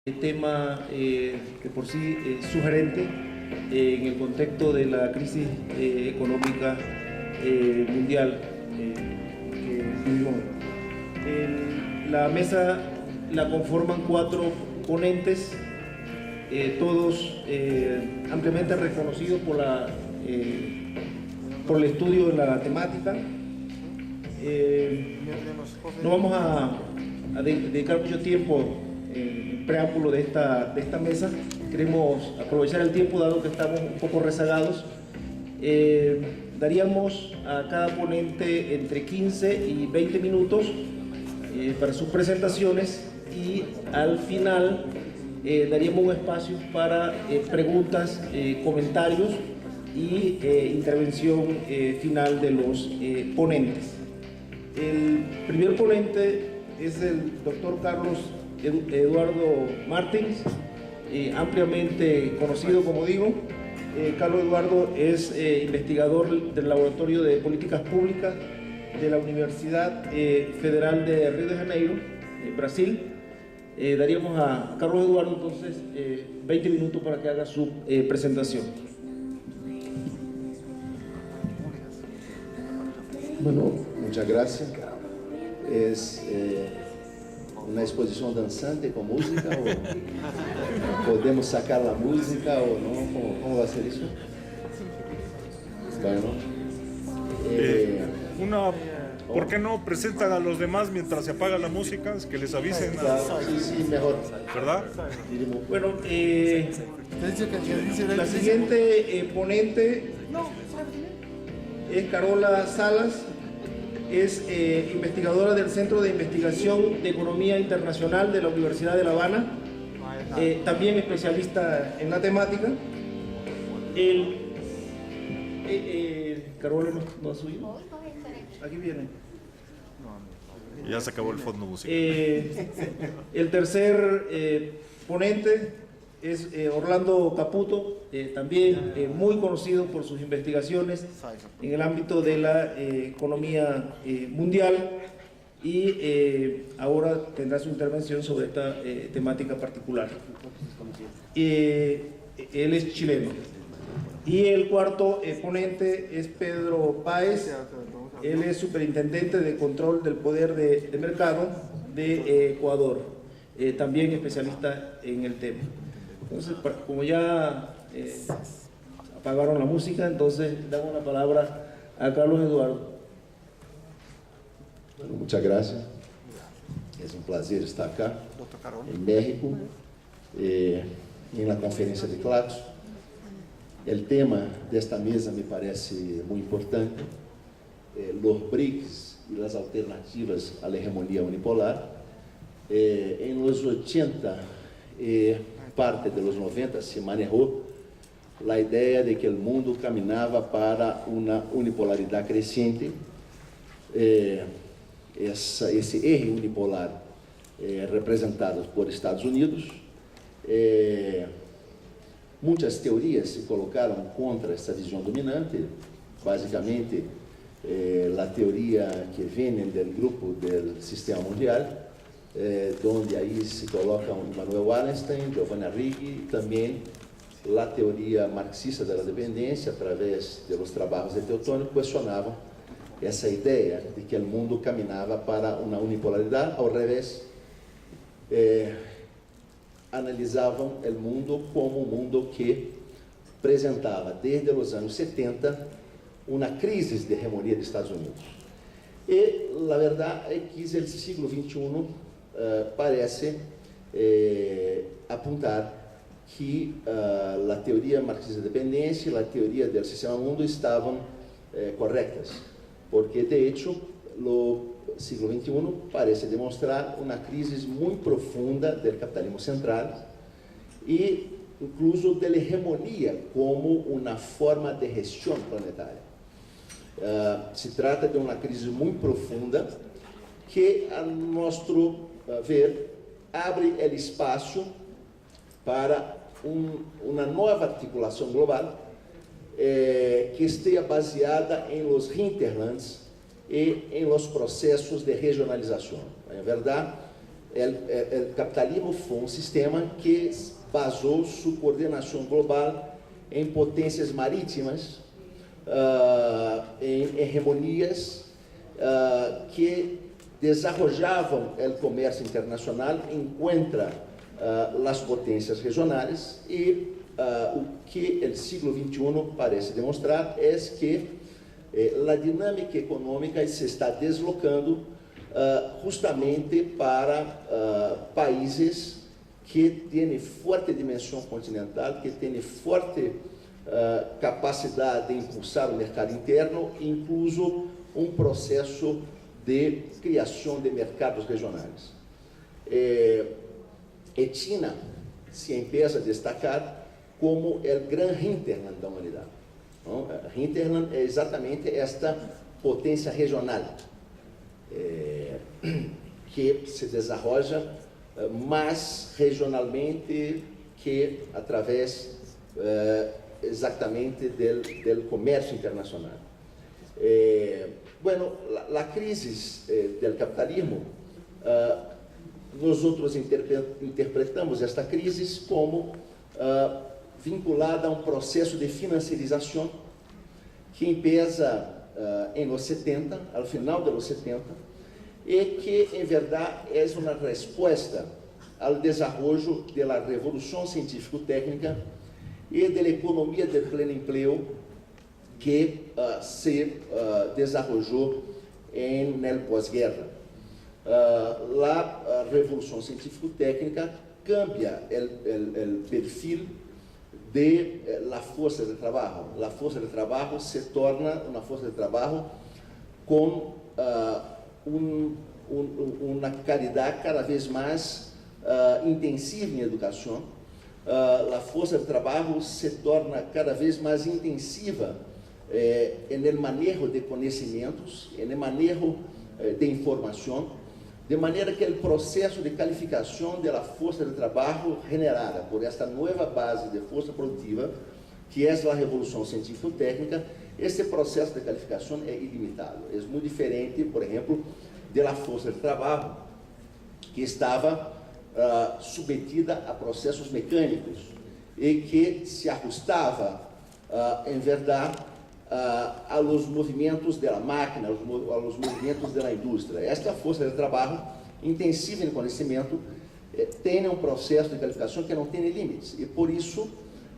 Tema que por sí es sugerente en el contexto de la crisis económica mundial que vivimos. La mesa la conforman 4 ponentes, todos ampliamente reconocidos por el estudio de la temática. No vamos a dedicar mucho tiempo el preámbulo de esta mesa. Queremos aprovechar el tiempo dado que estamos un poco rezagados. Daríamos a cada ponente entre 15 y 20 minutos para sus presentaciones y al final daríamos un espacio para preguntas, comentarios y intervención final de los ponentes. El primer ponente es el doctor Carlos Eduardo Martins, ampliamente conocido, como digo. Carlos Eduardo es investigador del Laboratorio de Políticas Públicas de la Universidad Federal de Río de Janeiro, Brasil. Daríamos a Carlos Eduardo entonces 20 minutos para que haga su presentación. Bueno, muchas gracias. Es una exposición danzante con música, o podemos sacar la música o no, ¿cómo va a ser eso? Bueno, ¿por qué no presentan a los demás mientras se apaga la música? Es que les avisen. Claro, sí, mejor. ¿Verdad? Bueno, la siguiente ponente es Carola Salas. Es investigadora del Centro de Investigación de Economía Internacional de la Universidad de La Habana, también especialista en la temática. Carola no ha subido. Aquí viene. Ya se acabó el fondo musical. El tercer ponente es Orlando Caputo, también muy conocido por sus investigaciones en el ámbito de la economía mundial, y ahora tendrá su intervención sobre esta temática particular. Él es chileno. Y el cuarto ponente es Pedro Páez. Él es superintendente de control del poder de mercado de Ecuador, también especialista en el tema. Entonces, como ya apagaron la música, entonces damos la palabra a Carlos Eduardo. Bueno, muchas gracias. Es un placer estar acá en México, en la conferencia de Claxo. El tema de esta mesa me parece muy importante, los BRICS y las alternativas a la hegemonía unipolar. En los 80, parte de los 90, se manejó la idea de que el mundo caminaba para una unipolaridad creciente. Ese eje unipolar representado por Estados Unidos. Muchas teorías se colocaron contra esta visión dominante, básicamente la teoría que viene del grupo del sistema mundial, donde ahí se colocan Immanuel Wallenstein, Giovanni Arrighi, también la teoría marxista de la dependencia a través de los trabajos de Teotônio, cuestionaban esa idea de que el mundo caminaba para una unipolaridad. Al revés, analizaban el mundo como un mundo que presentaba desde los años 70 una crisis de hegemonía de Estados Unidos. Y la verdad es que el siglo XXI parece apuntar que la teoría marxista de dependencia y la teoría del sistema mundo estaban correctas, porque de hecho el siglo XXI parece demostrar una crisis muy profunda del capitalismo central e incluso de la hegemonía como una forma de gestión planetaria. Se trata de una crisis muy profunda que, a nuestro ver, abre el espacio para una nueva articulación global que esté baseada en los hinterlands y en los procesos de regionalización. En verdad, o capitalismo foi um sistema que basou sua coordenação global em potências marítimas, em hegemonias que desarrollavam o comércio internacional enquanto as potências regionais e o que o século XXI parece demonstrar é que a dinâmica econômica se está deslocando justamente para países que têm forte dimensão continental, que têm forte capacidade de impulsar o mercado interno, incluso um processo de criação de mercados regionais. E China se empieza a destacar como o grande hinterland da humanidade. Então, hinterland é exatamente esta potência regional que se desenvolve mais regionalmente que através exatamente do comércio internacional. Bueno, a crise do capitalismo, nós outros interpretamos esta crise como vinculada a um processo de financiarização que empieza em los 70, ao final dos 70, e que, em verdade, é uma resposta ao desenvolvimento da revolução científico-técnica e da economia de pleno emprego que se desenvolveu no pós-guerra. A revolução científico-técnica cambia o perfil de la força de trabalho. A força de trabalho se torna uma força de trabalho com uma qualidade cada vez mais intensiva em educação. A força de trabalho se torna cada vez mais intensiva no manejo de conhecimentos, no manejo de informação, de maneira que o processo de qualificação da força de trabalho generada por esta nova base de força produtiva, que é a revolução científico-técnica, esse processo de qualificação é ilimitado. É muito diferente, por exemplo, da força de trabalho que estava submetida a processos mecânicos e que se ajustava, em verdade, a los movimentos da máquina, a los movimentos da indústria. Esta força de trabalho intensiva em conhecimento tem um processo de qualificação que não tem limites e por isso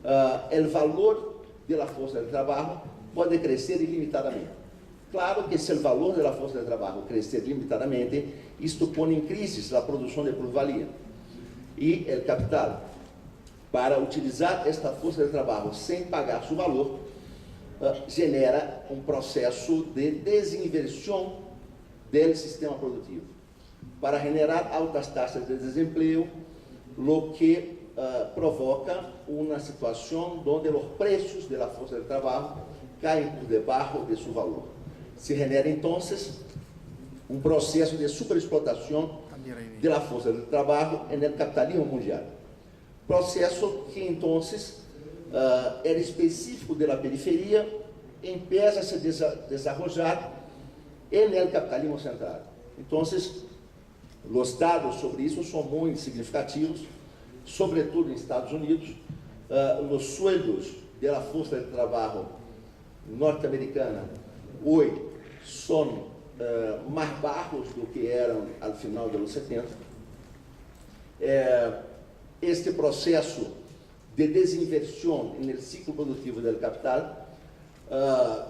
o valor da força de trabalho pode crescer ilimitadamente. Claro que se o valor da força de trabalho crescer limitadamente, isto põe em crise a produção de plusvalia e o capital, para utilizar esta força de trabalho sem pagar seu valor, genera um processo de desinversão do sistema produtivo, para generar altas taxas de desemprego, o que provoca uma situação onde os preços da força de trabalho caem por debaixo de seu valor. Se genera, então, um processo de superexplotação da força de trabalho no capitalismo mundial. Processo que, então, era específico da periferia, empieza a se desarrollar no capitalismo central. Então, os dados sobre isso são muito significativos, sobretudo nos Estados Unidos. Os sueldos da força de trabalho norte-americana hoje são mais baixos do que eram ao final dos 70. Este processo de desinversão no ciclo produtivo do capital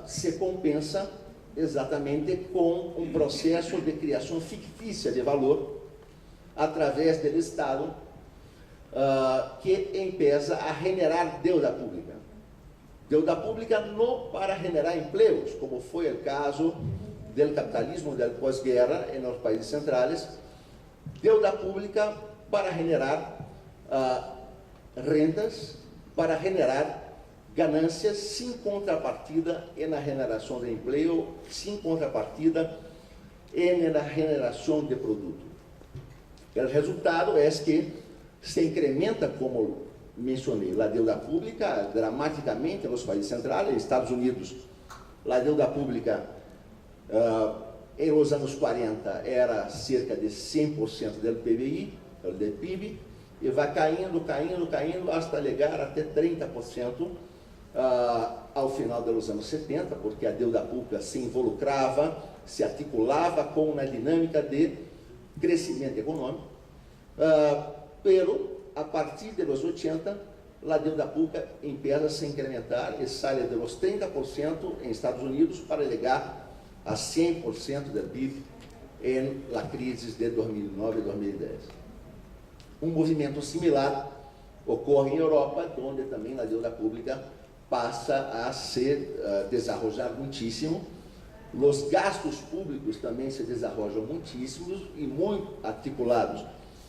se compensa exatamente com um processo de criação fictícia de valor através do Estado que empieza a generar deuda pública. Deuda pública não para generar empregos, como foi o caso do capitalismo do pós-guerra nos países centrais, deuda pública para generar rendas, para generar ganâncias sem contrapartida na geração de emprego, sem contrapartida na geração de produto. O resultado é que se incrementa, como mencionei, a deuda pública dramaticamente nos países centrais. Estados Unidos, a deuda pública em los anos 40 era cerca de 100% do PBI, do PIB, e vai caindo, caindo, caindo, hasta chegar até 30% ao final dos anos 70, porque a deuda pública se involucrava, se articulava com uma dinâmica de crescimento econômico, pero a partir de los 80, a deuda pública empieza a se incrementar e sai de los 30% em Estados Unidos para chegar a 100% do PIB em la crise de 2009 e 2010. Um movimento similar ocorre em Europa, onde também a deuda pública passa a se desenvolver muitíssimo. Os gastos públicos também se desenvolvem muitíssimos e muito articulados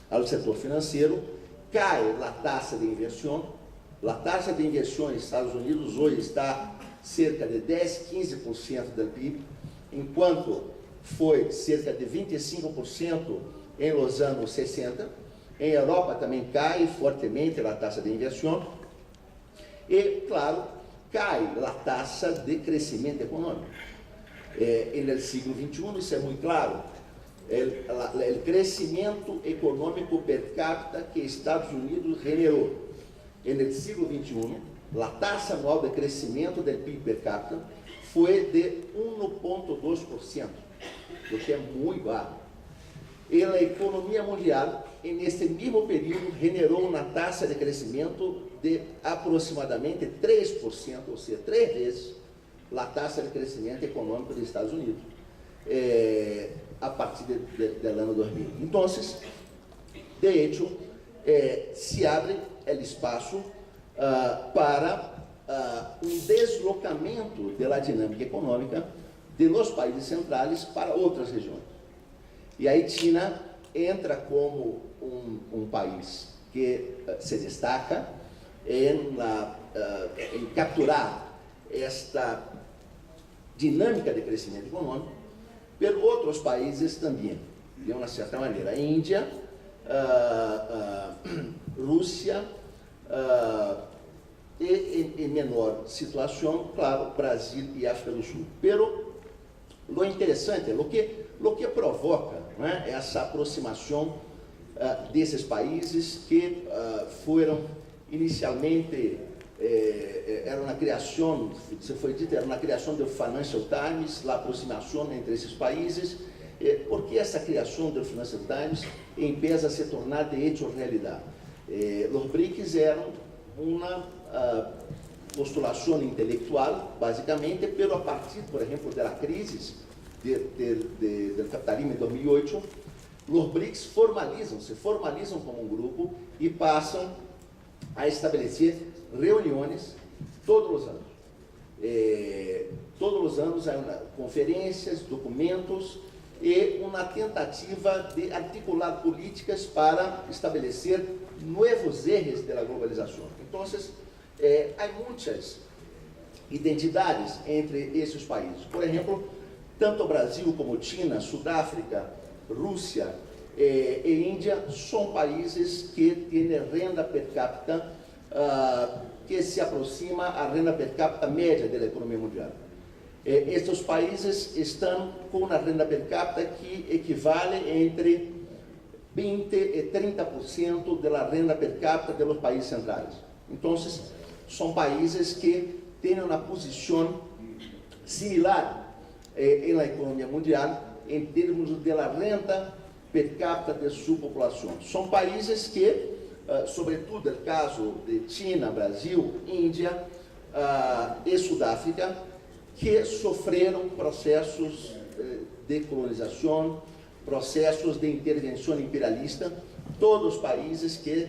ao setor financeiro. Cai a taxa de inversão. A taxa de inversão nos Estados Unidos hoje está cerca de 10, 15% do PIB, enquanto foi cerca de 25% em los anos 60. Em Europa também cai fortemente a taxa de inversão. E, claro, cai a taxa de crescimento econômico. No século XXI, isso é muito claro. O crescimento econômico per capita que Estados Unidos generou. No século XXI, a taxa anual de crescimento do PIB per capita foi de 1,2%, o que é muito baixo. E a economia mundial, nesse mesmo período, generou uma taxa de crescimento de aproximadamente 3%, ou seja, 3 vezes a taxa de crescimento econômico dos Estados Unidos, a partir do ano 2000. Então, de hecho, se abre o espaço para um deslocamento da dinâmica econômica de los países centrais para outras regiões. E aí China entra como um país que se destaca em capturar esta dinâmica de crescimento econômico, pero outros países também, de uma certa maneira. Índia, Rússia, e em menor situação, claro, Brasil e África do Sul. Pero lo interessante, lo que provoca, não é, essa aproximação desses países que foram inicialmente era uma criação, se foi dito, era uma criação do Financial Times, a aproximação entre esses países. Por que essa criação do Financial Times empieza a se tornar de hecho realidade? Os BRICS eram uma postulação intelectual, basicamente, pero a partir, por exemplo, da crise do capitalismo em 2008, os BRICS se formalizam como um grupo e passam a estabelecer reuniões todos os anos. Todos os anos há conferências, documentos e uma tentativa de articular políticas para estabelecer novos ejes da globalização. Então, há muitas identidades entre esses países. Por exemplo, tanto Brasil como China, Sudáfrica, Rússia e Índia são países que têm renda per capita que se aproxima à renda per capita média da economia mundial. Estes países estão com uma renda per capita que equivale entre 20 e 30% da renda per capita dos países centrais. Então, são países que têm uma posição similar na economia mundial em termos da renda per capita de sua população. São países que, sobretudo no caso de China, Brasil, Índia e Sudáfrica, que sofreram processos de colonização, processos de intervenção imperialista, todos os países que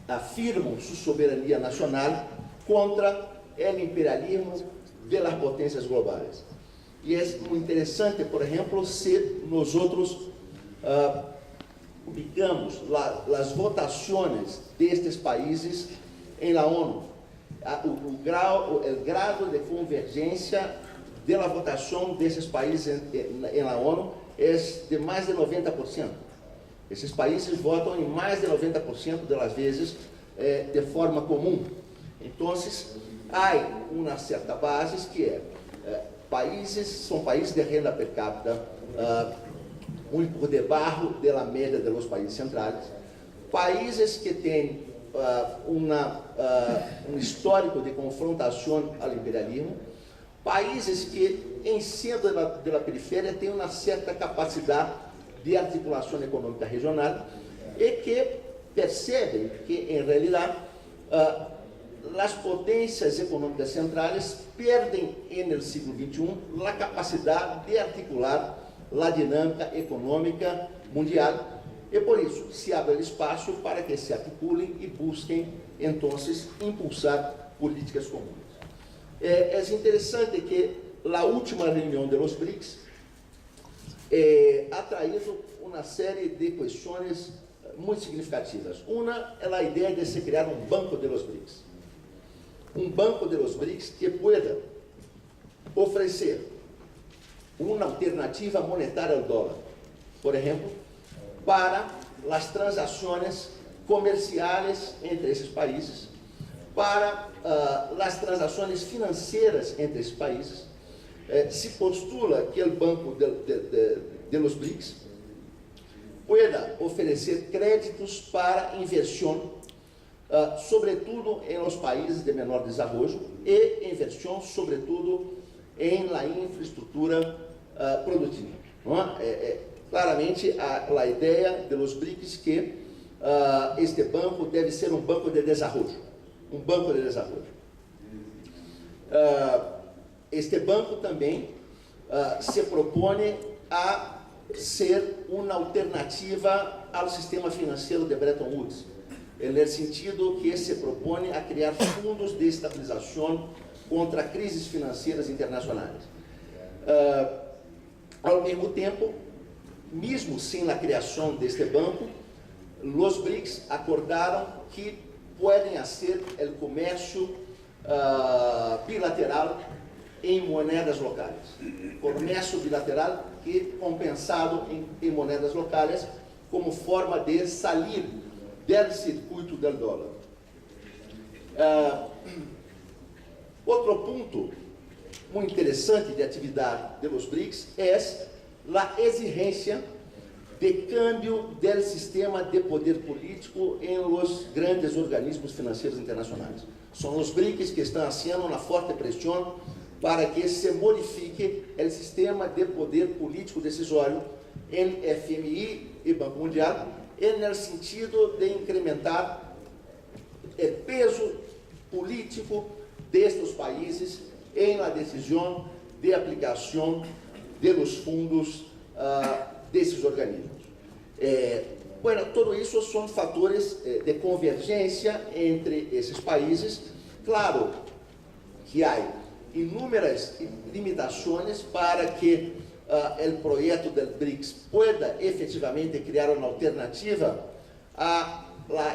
afirmam sua soberania nacional contra o imperialismo das potências globais. E é muito interessante, por exemplo, se nós ubicamos as votações destes países em la ONU, o grado de convergência da votação desses países em la ONU é de mais de 90%. Esses países votam em mais de 90% das vezes de forma comum. Então, há uma certa base que são países de renda per capita muito por debaixo da média dos países centrais, países que têm um histórico de confrontação ao imperialismo, países que, em sendo da periferia, têm uma certa capacidade de articulação econômica regional e que percebem que, em realidade, as potências econômicas centrais perdem, no século XXI, a capacidade de articular a dinâmica econômica mundial e, por isso, se abre espaço para que se articulem e busquem, então, impulsar políticas comuns. É interessante que a última reunião dos BRICS ha traído uma série de questões muito significativas. Uma é a ideia de se criar um banco de los BRICS. Um banco de los BRICS que pueda oferecer uma alternativa monetária ao dólar, por exemplo, para as transações comerciais entre esses países, para as transações financeiras entre esses países. Se postula que o banco de los BRICS pueda oferecer créditos para inversão, sobretudo em los países de menor desenvolvimento, e inversão, sobretudo, em la infraestrutura produtiva. Claramente, a ideia de los BRICS que este banco deve ser um banco de desenvolvimento. Um banco de desenvolvimento. Este banco também se propõe a ser uma alternativa ao sistema financeiro de Bretton Woods, no sentido que se propõe a criar fundos de estabilização contra crises financeiras internacionais. Ao mesmo tempo, mesmo sem a criação deste banco, os BRICS acordaram que podem fazer o comércio bilateral em moedas locais. Comércio bilateral que compensado em moedas locais como forma de sair do circuito do dólar. Outro ponto muito interessante de atividade dos BRICS é a exigência de câmbio do sistema de poder político em los grandes organismos financeiros internacionais. São os BRICS que estão fazendo uma forte pressão para que se modifique o sistema de poder político decisório em FMI e Banco Mundial, no sentido de incrementar o peso político destes países em la decisão de aplicação de los fundos desses organismos. Bueno, tudo isso são fatores de convergência entre esses países. Claro que há inúmeras limitações para que o projeto do BRICS pueda efetivamente criar uma alternativa à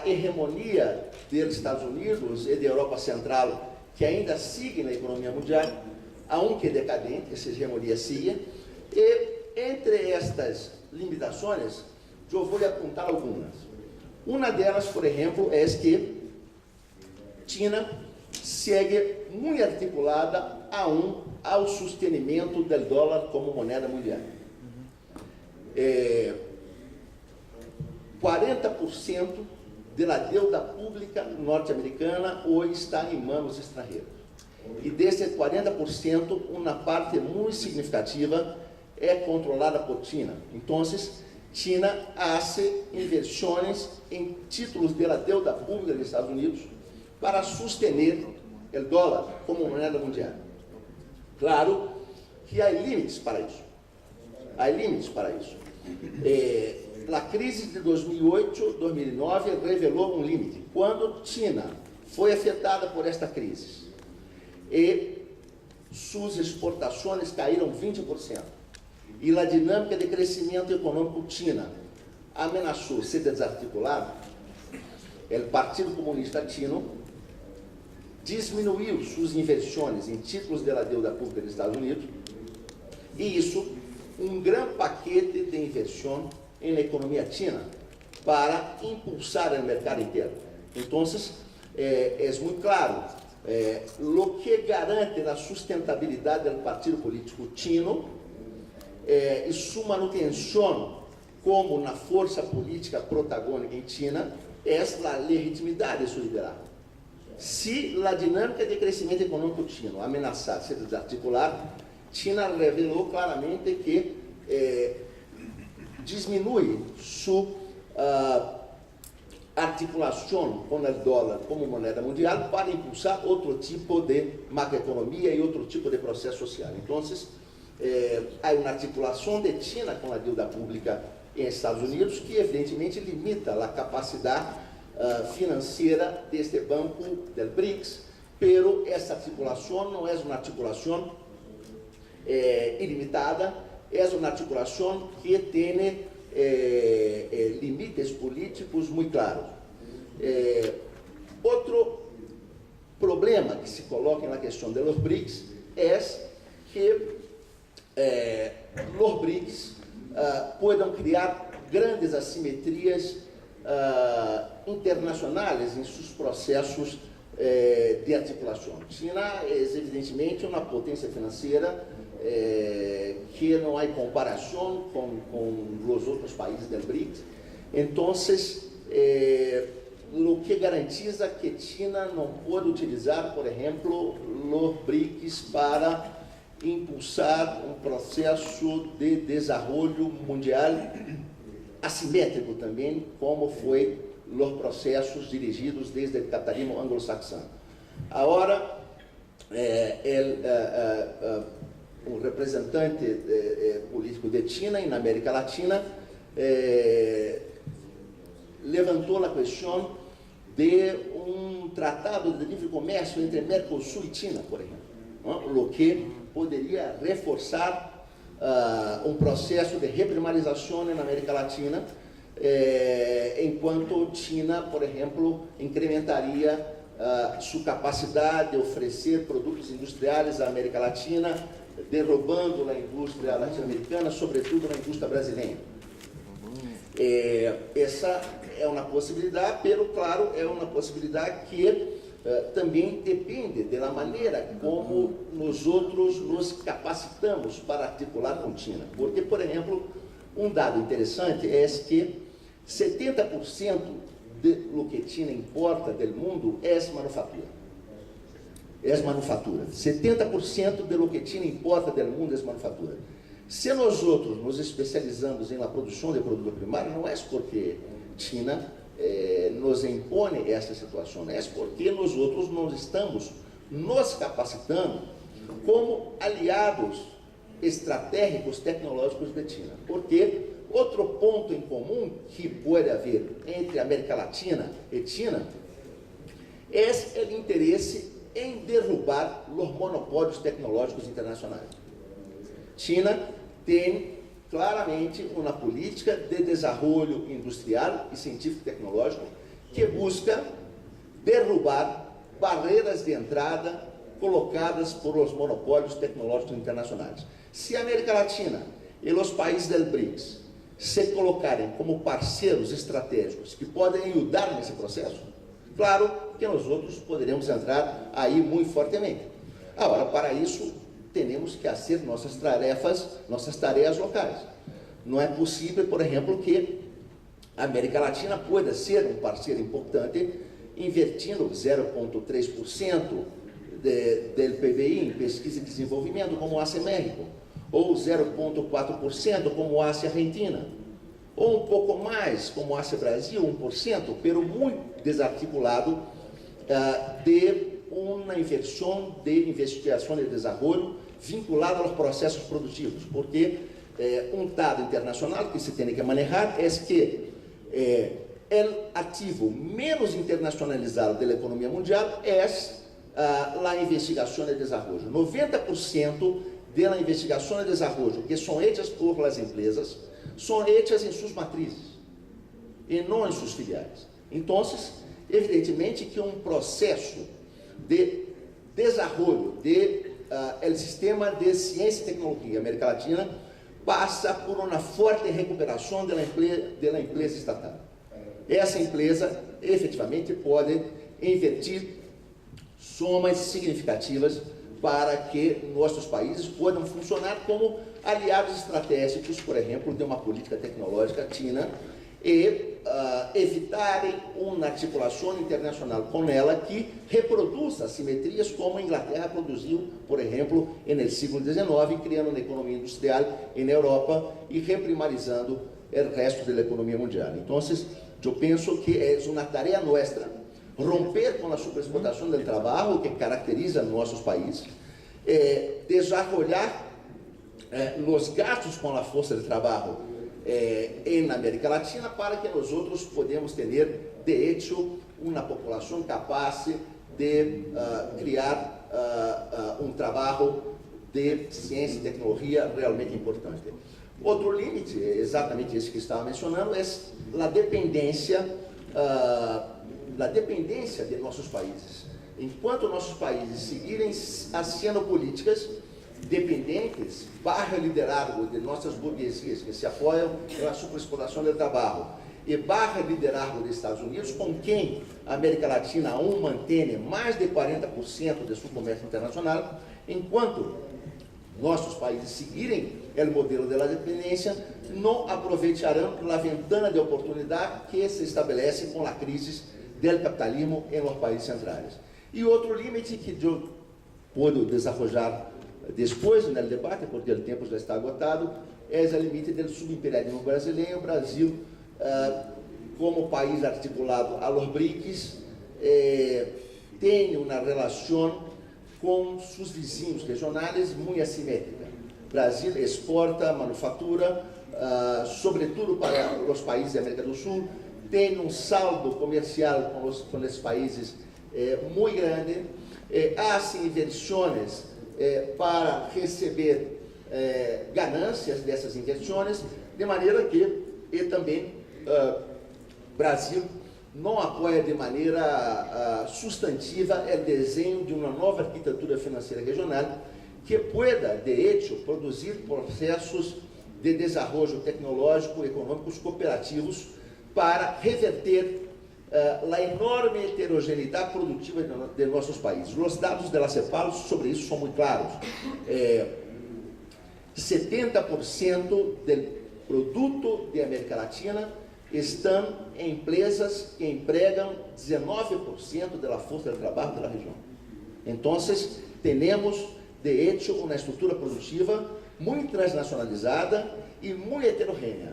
hegemonia dos Estados Unidos e da Europa Central, que ainda sigue na economia mundial, aunque decadente, essa hegemonia sigue. E entre estas limitações, eu vou apontar algumas. Uma delas, por exemplo, é que China segue muito articulada ao sustentamento do dólar como moeda mundial. 40% da dívida pública norte-americana hoje está em mãos estrangeiras. E desse 40%, uma parte muito significativa é controlada por China. Então, China faz inversões em títulos da dívida pública dos Estados Unidos para sustentar o dólar como moeda mundial. Claro que há limites para isso. Há limites para isso. A crise de 2008-2009 revelou um limite. Quando China foi afetada por esta crise e suas exportações caíram 20%, e a dinâmica de crescimento econômico China ameaçou ser desarticulada, o Partido Comunista Chino diminuiu suas inversões em títulos da dívida pública dos Estados Unidos, e isso, um grande paquete de inversão na economia china para impulsar o mercado interno. Então, é muito claro Lo que garante a sustentabilidade do partido político chino e sua manutenção como uma força política protagônica em China é a legitimidade de seu liderazgo. Se a dinâmica de crescimento econômico chino ameaçar se desarticular, China revelou claramente que diminui sua articulação com o dólar como moneda mundial para impulsar outro tipo de macroeconomia e outro tipo de processo social. Então, há uma articulação de China com a dívida pública em Estados Unidos que evidentemente limita a capacidade financeira deste banco del BRICS, pero essa articulação não é uma articulação ilimitada, é uma articulação que tem limites políticos muito claros. Outro problema que se coloca na questão de los BRICS é que los BRICS podem criar grandes assimetrias internacionais em seus processos de articulação. China é evidentemente uma potência financeira que não há comparação com os outros países do BRICS. Então, o que garantiza que China não pode utilizar, por exemplo, os BRICS para impulsar um processo de desenvolvimento mundial assimétrico também, como foi os processos dirigidos desde o capitalismo anglo-saxão. Agora, um representante político de China na América Latina levantou a questão de um tratado de livre comércio entre Mercosul e China, por exemplo, o que poderia reforçar um processo de reprimarização na América Latina, enquanto China, por exemplo, incrementaria sua capacidade de oferecer produtos industriais à América Latina, derrubando a indústria latino-americana, sobretudo na indústria brasileira. Essa é uma possibilidade, pero claro, é uma possibilidade que também depende da maneira como nós outros nos capacitamos para articular com a China. Porque, por exemplo, um dado interessante é que 70% do que China importa do mundo é manufatura. 70% do que China importa do mundo é manufatura. Se nós outros nos especializamos na produção de produto primário, não é porque China nos impõe essa situação, é porque nós outros nós estamos nos capacitando como aliados estratégicos tecnológicos de China. Porque outro ponto em comum que pode haver entre a América Latina e China é o interesse em derrubar os monopólios tecnológicos internacionais. China tem claramente uma política de desenvolvimento industrial e científico-tecnológico que busca derrubar barreiras de entrada colocadas por os monopólios tecnológicos internacionais. Se a América Latina e os países do BRICS se colocarem como parceiros estratégicos que podem ajudar nesse processo, claro que nós outros poderemos entrar aí muito fortemente. Agora, para isso, temos que fazer nossas tarefas locais. Não é possível, por exemplo, que a América Latina pueda ser um parceiro importante investindo 0,3% do PBI em pesquisa e desenvolvimento, como hace México, ou 0,4%, como hace Argentina, ou um pouco mais, como hace Brasil, 1%, pero muito desarticulado de uma inversão de investigação e desenvolvimento vinculada aos processos produtivos, porque um dado internacional que se tem que manejar é que o ativo menos internacionalizado da economia mundial é a investigação e desenvolvimento. 90% da investigação e desenvolvimento que são feitas por as empresas são feitas em suas matrizes e não em suas filiais. Então, evidentemente que um processo de desenvolvimento do sistema de ciência e tecnologia América Latina passa por uma forte recuperação da empresa estatal. Essa empresa efetivamente pode investir somas significativas para que nossos países possam funcionar como aliados estratégicos, por exemplo, de uma política tecnológica china e evitarem uma articulação internacional com ela que reproduza assimetrias como a Inglaterra produziu, por exemplo, no século XIX, criando uma economia industrial na Europa e reprimarizando o resto da economia mundial. Então, eu penso que é uma tarefa nossa romper com a superexplotação do trabalho que caracteriza nossos países, desenvolver os gastos com a força de trabalho na América Latina para que nós outros podemos ter, de hecho, uma população capaz de criar um trabalho de ciência e tecnologia realmente importante. Outro limite, exatamente esse que estava mencionando, é a dependência de nossos países. Enquanto nossos países seguirem sendo políticas dependentes, barra liderazgo de nossas burguesias que se apoiam na superexploração do trabalho e barra liderazgo dos Estados Unidos, com quem a América Latina aún mantém mais de 40% de seu comércio internacional, enquanto nossos países seguirem o modelo da dependência, não aproveitarão a ventana de oportunidade que se estabelece com a crise do capitalismo em los países centrais. E outro limite que eu puedo desenvolver depois no debate, porque o tempo já está agotado, é o limite do subimperialismo brasileiro. O Brasil, como país articulado a los BRICS, tem uma relação com seus vizinhos regionais muito assimétrica. O Brasil exporta manufatura, sobretudo para os países da América do Sul, tem um saldo comercial com esses países muito grande, há inversões para receber ganâncias dessas inversões, de maneira que também Brasil não apoia de maneira substantiva o desenho de uma nova arquitetura financeira regional que pueda, de hecho, produzir processos de desenvolvimento tecnológico, econômicos cooperativos para reverter a enorme heterogeneidade produtiva de nossos países. Os dados da CEPAL sobre isso são muito claros. 70% do produto de América Latina estão em empresas que empregam 19% da força de trabalho da região. Então, temos, de hecho, uma estrutura produtiva muito transnacionalizada e muito heterogênea.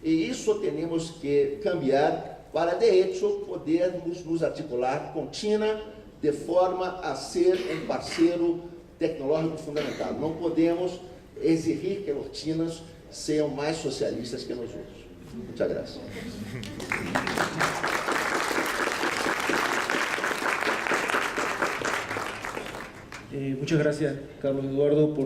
E isso temos que cambiar para, de hecho, podermos nos articular com China de forma a ser um parceiro tecnológico fundamental. Não podemos exigir que os chinos sejam mais socialistas que nós outros. Muchas gracias. Muchas gracias, Carlos Eduardo, por